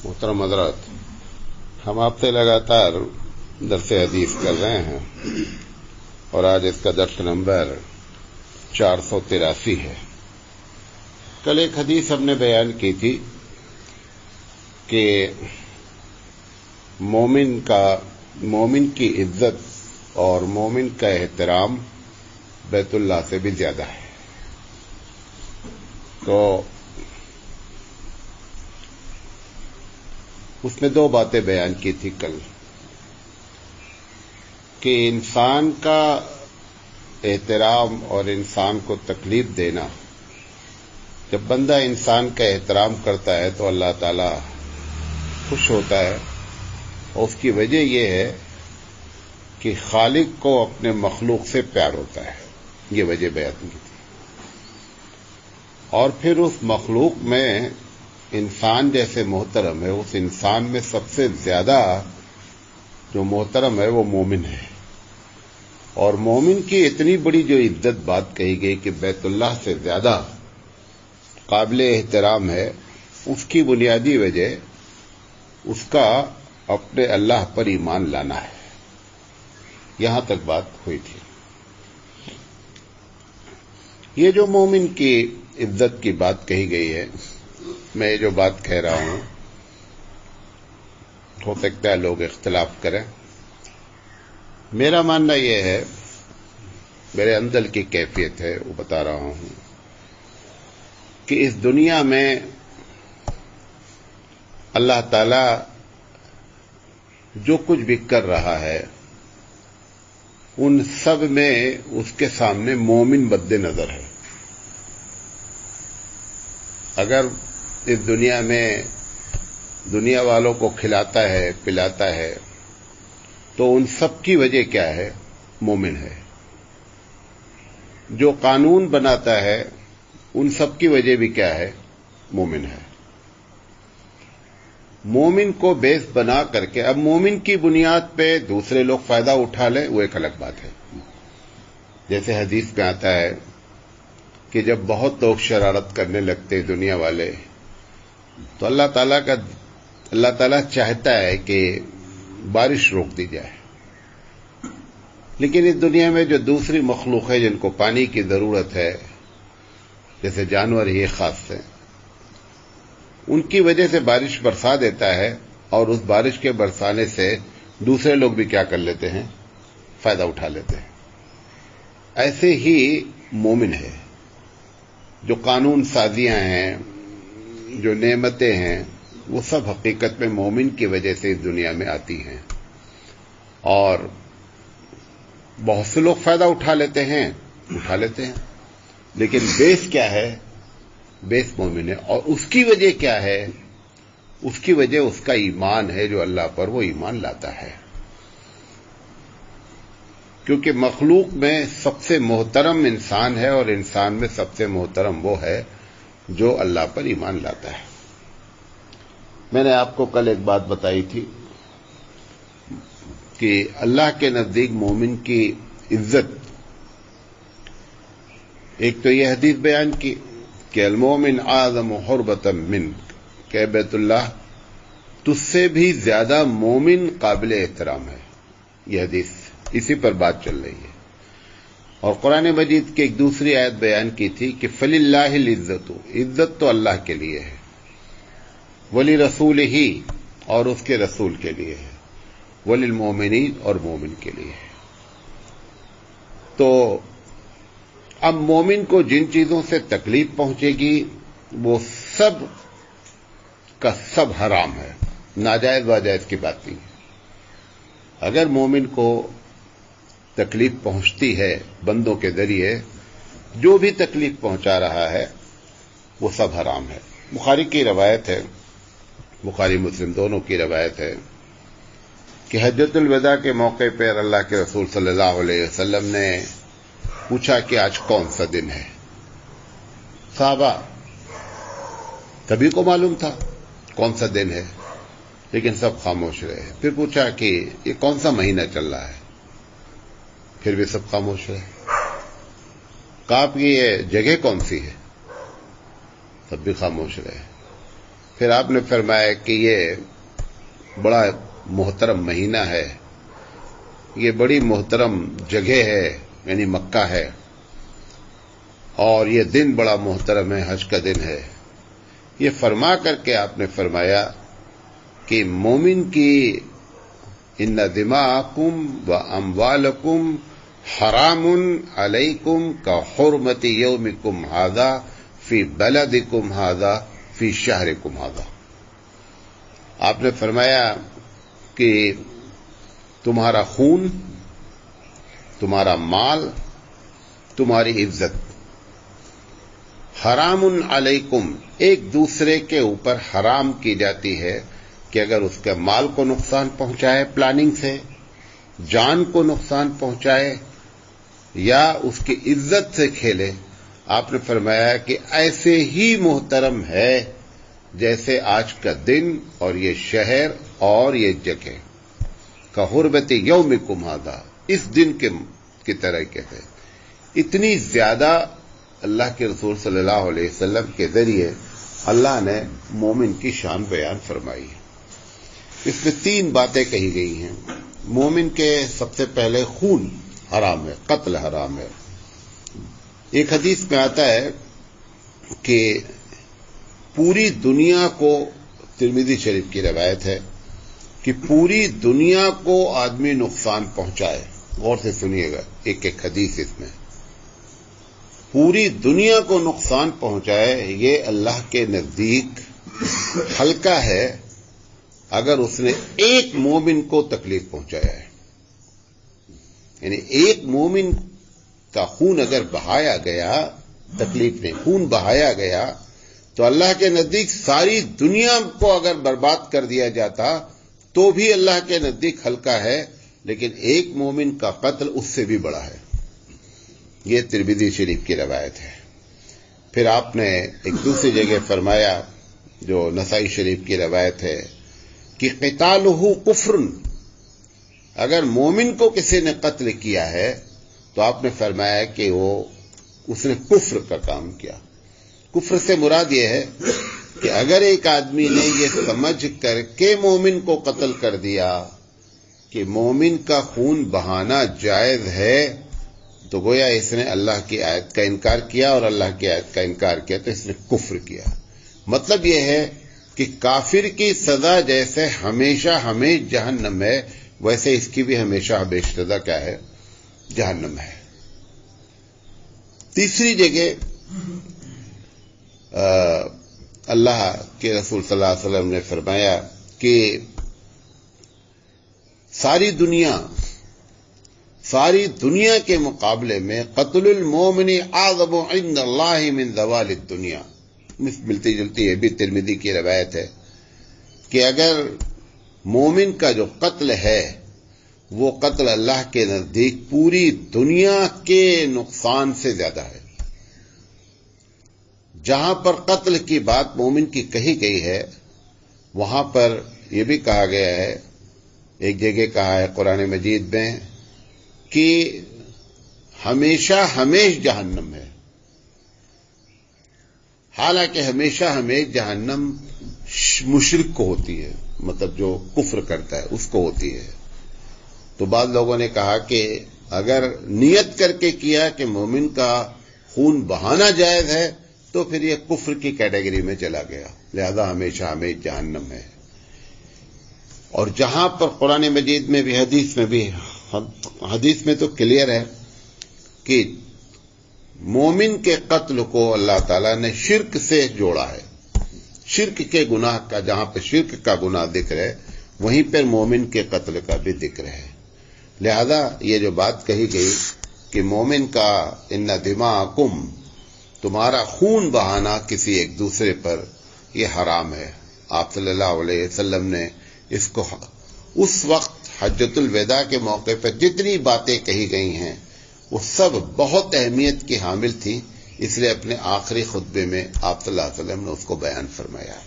محترم حضرات، ہم آپ سے لگاتار درس حدیث کر رہے ہیں اور آج اس کا درس نمبر 483 ہے۔ کل ایک حدیث ہم نے بیان کی تھی کہ مومن کی عزت اور مومن کا احترام بیت اللہ سے بھی زیادہ ہے۔ تو اس میں دو باتیں بیان کی تھی کل، کہ انسان کا احترام اور انسان کو تکلیف دینا، جب بندہ انسان کا احترام کرتا ہے تو اللہ تعالی خوش ہوتا ہے، اور اس کی وجہ یہ ہے کہ خالق کو اپنے مخلوق سے پیار ہوتا ہے۔ یہ وجہ بیان کی تھی۔ اور پھر اس مخلوق میں انسان جیسے محترم ہے، اس انسان میں سب سے زیادہ جو محترم ہے وہ مومن ہے، اور مومن کی اتنی بڑی جو عزت بات کہی گئی کہ بیت اللہ سے زیادہ قابل احترام ہے، اس کی بنیادی وجہ اس کا اپنے اللہ پر ایمان لانا ہے۔ یہاں تک بات ہوئی تھی۔ یہ جو مومن کی عزت کی بات کہی گئی ہے، میں جو بات کہہ رہا ہوں، ہو سکتا ہے لوگ اختلاف کریں۔ میرا ماننا یہ ہے، میرے اندر کی کیفیت ہے وہ بتا رہا ہوں، کہ اس دنیا میں اللہ تعالی جو کچھ بھی کر رہا ہے، ان سب میں اس کے سامنے مومن مد نظر ہے۔ اگر اس دنیا میں دنیا والوں کو کھلاتا ہے، پلاتا ہے، تو ان سب کی وجہ کیا ہے؟ مومن ہے۔ جو قانون بناتا ہے، ان سب کی وجہ بھی کیا ہے؟ مومن ہے۔ مومن کو بیس بنا کر کے اب مومن کی بنیاد پہ دوسرے لوگ فائدہ اٹھا لیں، وہ ایک الگ بات ہے۔ جیسے حدیث میں آتا ہے کہ جب بہت لوگ شرارت کرنے لگتے دنیا والے، تو اللہ تعالیٰ چاہتا ہے کہ بارش روک دی جائے۔ لیکن اس دنیا میں جو دوسری مخلوق ہے جن کو پانی کی ضرورت ہے، جیسے جانور ہی خاص سے، ان کی وجہ سے بارش برسا دیتا ہے، اور اس بارش کے برسانے سے دوسرے لوگ بھی کیا کر لیتے ہیں؟ فائدہ اٹھا لیتے ہیں۔ ایسے ہی مومن ہے۔ جو قانون سازیاں ہیں، جو نعمتیں ہیں، وہ سب حقیقت میں مومن کی وجہ سے اس دنیا میں آتی ہیں، اور بہت سے لوگ فائدہ اٹھا لیتے ہیں، لیکن بیس کیا ہے؟ بیس مومن ہے۔ اور اس کی وجہ کیا ہے؟ اس کی وجہ اس کا ایمان ہے، جو اللہ پر وہ ایمان لاتا ہے۔ کیونکہ مخلوق میں سب سے محترم انسان ہے، اور انسان میں سب سے محترم وہ ہے جو اللہ پر ایمان لاتا ہے۔ میں نے آپ کو کل ایک بات بتائی تھی کہ اللہ کے نزدیک مومن کی عزت، ایک تو یہ حدیث بیان کی کہ المومن اعظم حربۃ منک، کہ بیت اللہ تجھ سے بھی زیادہ مومن قابل احترام ہے۔ یہ حدیث اسی پر بات چل رہی ہے۔ اور قرآن مجید کی ایک دوسری آیت بیان کی تھی کہ فَلِلَّهِ الْعِزَّةُ، عزت تو اللہ کے لیے ہے، وَلِرَسُولِهِ، اور اس کے رسول کے لیے ہے، وَلِلْمُؤْمِنِينَ، اور مومن کے لیے ہے۔ تو اب مومن کو جن چیزوں سے تکلیف پہنچے گی، وہ سب کا سب حرام ہے، ناجائز واجائز کی بات نہیں ہے۔ اگر مومن کو تکلیف پہنچتی ہے بندوں کے ذریعے، جو بھی تکلیف پہنچا رہا ہے وہ سب حرام ہے۔ بخاری کی روایت ہے، بخاری مسلم دونوں کی روایت ہے، کہ حجۃ الوداع کے موقع پر اللہ کے رسول صلی اللہ علیہ وسلم نے پوچھا کہ آج کون سا دن ہے؟ صحابہ سبھی کو معلوم تھا کون سا دن ہے، لیکن سب خاموش رہے۔ پھر پوچھا کہ یہ کون سا مہینہ چل رہا ہے؟ پھر بھی سب خاموش رہے۔ کہا کہ یہ جگہ کون سی ہے؟ سب بھی خاموش رہے۔ پھر آپ نے فرمایا کہ یہ بڑا محترم مہینہ ہے، یہ بڑی محترم جگہ ہے، یعنی مکہ ہے، اور یہ دن بڑا محترم ہے، حج کا دن ہے۔ یہ فرما کر کے آپ نے فرمایا کہ مومن کی ان دماءکم و اموالکم حرام علیکم کا حرمت یومکم ھذا فی بلدکم ھذا فی شہرکم ھذا۔ آپ نے فرمایا کہ تمہارا خون، تمہارا مال، تمہاری عزت حرام علیکم، ایک دوسرے کے اوپر حرام کی جاتی ہے کہ اگر اس کے مال کو نقصان پہنچائے پلاننگ سے، جان کو نقصان پہنچائے یا اس کی عزت سے کھیلے، آپ نے فرمایا کہ ایسے ہی محترم ہے جیسے آج کا دن اور یہ شہر اور یہ جگہ کا حرمت یومکم ھذا، اس دن کی طرح کہتے ہیں۔ اتنی زیادہ اللہ کے رسول صلی اللہ علیہ وسلم کے ذریعے اللہ نے مومن کی شان بیان فرمائی ہے۔ اس میں 3 باتیں کہی گئی ہیں۔ مومن کے سب سے پہلے خون حرام ہے، قتل حرام ہے۔ ایک حدیث میں آتا ہے کہ پوری دنیا کو، ترمذی شریف کی روایت ہے کہ پوری دنیا کو آدمی نقصان پہنچائے، غور سے سنیے گا ایک ایک حدیث، اس میں پوری دنیا کو نقصان پہنچائے، یہ اللہ کے نزدیک ہلکا ہے اگر اس نے ایک مومن کو تکلیف پہنچایا ہے۔ یعنی ایک مومن کا خون اگر بہایا گیا، تکلیف نہیں، خون بہایا گیا، تو اللہ کے نزدیک ساری دنیا کو اگر برباد کر دیا جاتا تو بھی اللہ کے نزدیک ہلکا ہے، لیکن ایک مومن کا قتل اس سے بھی بڑا ہے۔ یہ ترمذی شریف کی روایت ہے۔ پھر آپ نے ایک دوسری جگہ فرمایا جو نسائی شریف کی روایت ہے کہ قتالہ کفر، اگر مومن کو کسی نے قتل کیا ہے تو آپ نے فرمایا کہ اس نے کفر کا کام کیا۔ کفر سے مراد یہ ہے کہ اگر ایک آدمی نے یہ سمجھ کر کے مومن کو قتل کر دیا کہ مومن کا خون بہانا جائز ہے، تو گویا اس نے اللہ کی آیت کا انکار کیا، اور اللہ کی آیت کا انکار کیا تو اس نے کفر کیا۔ مطلب یہ ہے کہ کافر کی سزا جیسے ہمیشہ ہمیش جہنم ہے، ویسے اس کی بھی ہمیشہ ہمیش سزا کیا ہے؟ جہنم ہے۔ تیسری جگہ اللہ کے رسول صلی اللہ علیہ وسلم نے فرمایا کہ ساری دنیا کے مقابلے میں قتل المومن اعظم عند اللہ من زوال الدنیا۔ ملتی جلتی یہ بھی ترمذی کی روایت ہے کہ اگر مومن کا جو قتل ہے وہ قتل اللہ کے نزدیک پوری دنیا کے نقصان سے زیادہ ہے۔ جہاں پر قتل کی بات مومن کی کہی گئی ہے وہاں پر یہ بھی کہا گیا ہے، ایک جگہ کہا ہے قرآن مجید میں کہ ہمیشہ ہمیش جہنم ہے، حالانکہ ہمیشہ ہمیش جہنم مشرک کو ہوتی ہے، مطلب جو کفر کرتا ہے اس کو ہوتی ہے۔ تو بعض لوگوں نے کہا کہ اگر نیت کر کے کیا کہ مومن کا خون بہانا جائز ہے تو پھر یہ کفر کی کیٹیگری میں چلا گیا، لہذا ہمیشہ ہمیش جہنم ہے۔ اور جہاں پر قرآن مجید میں بھی حدیث میں تو کلیئر ہے کہ مومن کے قتل کو اللہ تعالیٰ نے شرک سے جوڑا ہے۔ شرک کے گناہ کا، جہاں پہ شرک کا گناہ ذکر ہے وہیں پر مومن کے قتل کا بھی ذکر ہے۔ لہذا یہ جو بات کہی گئی کہ مومن کا ان دماءکم، تمہارا خون بہانا کسی ایک دوسرے پر، یہ حرام ہے۔ آپ صلی اللہ علیہ وسلم نے اس کو اس وقت حجۃ الوداع کے موقع پر جتنی باتیں کہی گئی ہیں وہ سب بہت اہمیت کی حامل تھی، اس لیے اپنے آخری خطبے میں آپ صلی اللہ علیہ وسلم نے اس کو بیان فرمایا۔